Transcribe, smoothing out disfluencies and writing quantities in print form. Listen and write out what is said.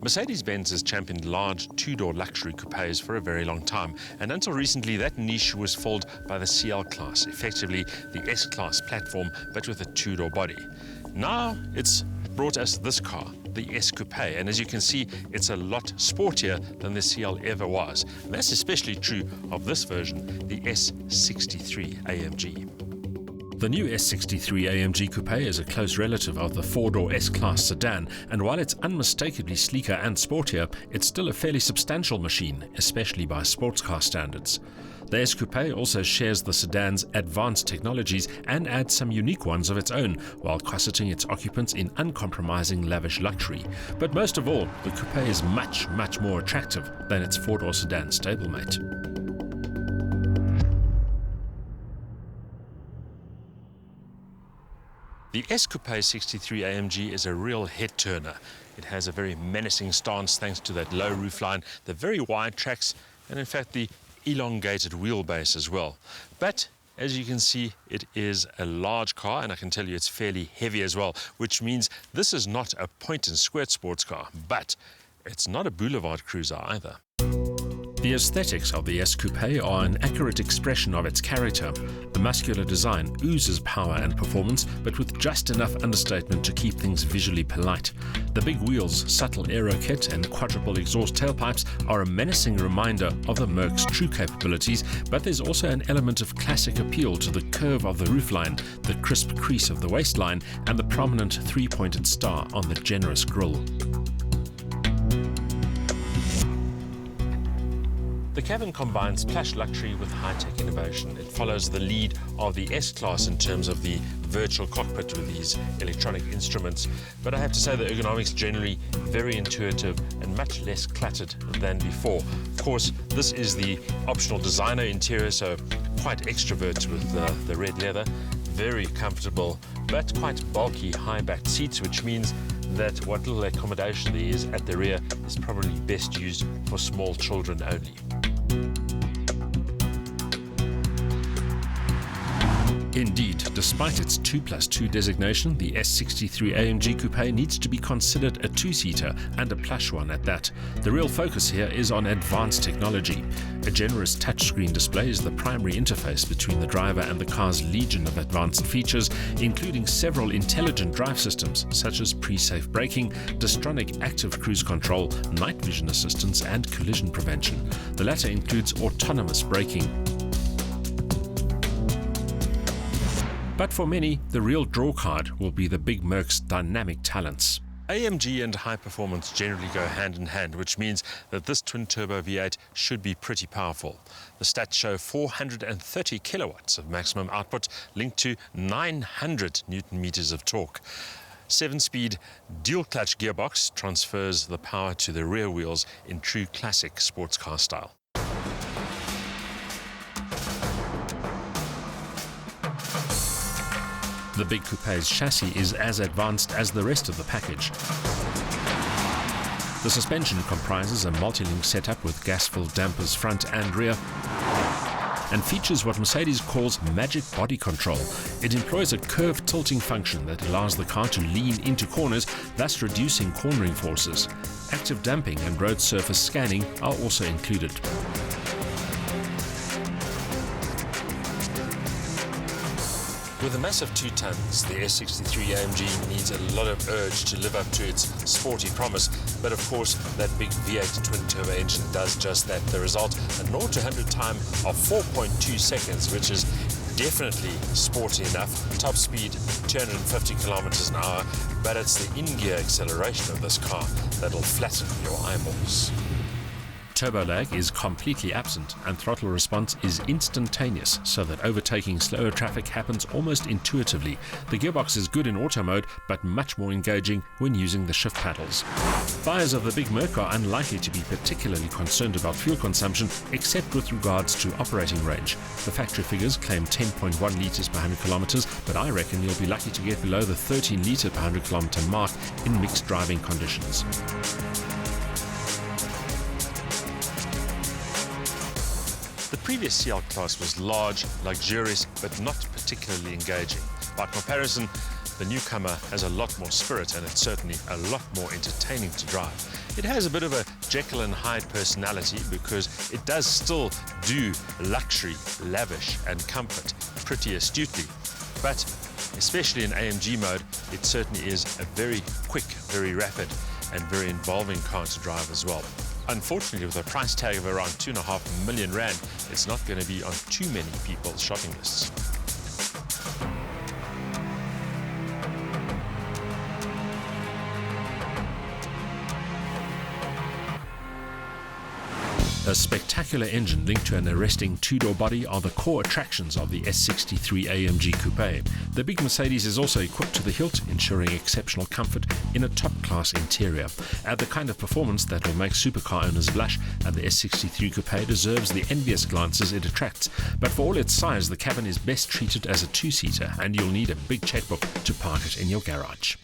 Mercedes-Benz has championed large two-door luxury coupes for a very long time, and until recently that niche was filled by the CL Class, effectively the S-Class platform but with a two-door body. Now it's brought us this car, the S Coupe, and as you can see it's a lot sportier than the CL ever was. And that's especially true of this version, the S63 AMG. The new S63 AMG Coupe is a close relative of the four-door S-Class sedan, and while it's unmistakably sleeker and sportier, it's still a fairly substantial machine, especially by sports car standards. The S Coupe also shares the sedan's advanced technologies and adds some unique ones of its own, while cosseting its occupants in uncompromising lavish luxury. But most of all, the Coupe is much more attractive than its four-door sedan stablemate. The S Coupe 63 AMG is a real head-turner. It has a very menacing stance thanks to that low roofline, the very wide tracks, and in fact the elongated wheelbase as well. But as you can see, it is a large car, and I can tell you it's fairly heavy as well, which means this is not a point-and-squirt sports car, but it's not a boulevard cruiser either. The aesthetics of the S Coupe are an accurate expression of its character. The muscular design oozes power and performance, but with just enough understatement to keep things visually polite. The big wheels, subtle aero kit and quadruple exhaust tailpipes are a menacing reminder of the Merc's true capabilities, but there's also an element of classic appeal to the curve of the roofline, the crisp crease of the waistline, and the prominent three-pointed star on the generous grille. The cabin combines plush luxury with high-tech innovation. It follows the lead of the S-Class in terms of the virtual cockpit with these electronic instruments, but I have to say the ergonomics generally very intuitive and much less cluttered than before. Of course, this is the optional designer interior, so quite extrovert with the red leather, very comfortable but quite bulky high-backed seats, which means that what little accommodation there is at the rear is probably best used for small children only. Indeed, despite its 2+2 designation, the S63 AMG Coupe needs to be considered a two-seater, and a plush one at that. The real focus here is on advanced technology. A generous touchscreen display is the primary interface between the driver and the car's legion of advanced features, including several intelligent drive systems such as pre-safe braking, Distronic active cruise control, night vision assistance and collision prevention. The latter includes autonomous braking. But for many, the real drawcard will be the big Merc's dynamic talents. AMG and high performance generally go hand in hand, which means that this twin-turbo V8 should be pretty powerful. The stats show 430 kilowatts of maximum output linked to 900 Newton-meters of torque. 7-speed dual-clutch gearbox transfers the power to the rear wheels in true classic sports car style. The big coupe's chassis is as advanced as the rest of the package. The suspension comprises a multi-link setup with gas-filled dampers front and rear, and features what Mercedes calls magic body control. It employs a curved tilting function that allows the car to lean into corners, thus reducing cornering forces. Active damping and road surface scanning are also included. With a massive 2 tons, the S63 AMG needs a lot of urge to live up to its sporty promise, but of course that big V8 twin-turbo engine does just that. The result, a 0 to 100 time of 4.2 seconds, which is definitely sporty enough. Top speed, 250 kilometers an hour, but it's the in-gear acceleration of this car that'll flatten your eyeballs. Turbo lag is completely absent and throttle response is instantaneous, so that overtaking slower traffic happens almost intuitively. The gearbox is good in auto mode, but much more engaging when using the shift paddles. Buyers of the big Merc are unlikely to be particularly concerned about fuel consumption, except with regards to operating range. The factory figures claim 10.1 litres per 100 kilometers, but I reckon you'll be lucky to get below the 13 litre per 100 kilometer mark in mixed driving conditions. The previous CL Class was large, luxurious, but not particularly engaging. By comparison, the newcomer has a lot more spirit, and it's certainly a lot more entertaining to drive. It has a bit of a Jekyll and Hyde personality because it does still do luxury, lavish and comfort pretty astutely. But especially in AMG mode, it certainly is a very quick, very rapid and very involving car to drive as well. Unfortunately, with a price tag of around 2.5 million rand, it's not going to be on too many people's shopping lists. A spectacular engine linked to an arresting two-door body are the core attractions of the S63 AMG Coupe. The big Mercedes is also equipped to the hilt, ensuring exceptional comfort in a top-class interior. Add the kind of performance that will make supercar owners blush, and the S63 Coupe deserves the envious glances it attracts. But for all its size, the cabin is best treated as a two-seater, and you'll need a big checkbook to park it in your garage.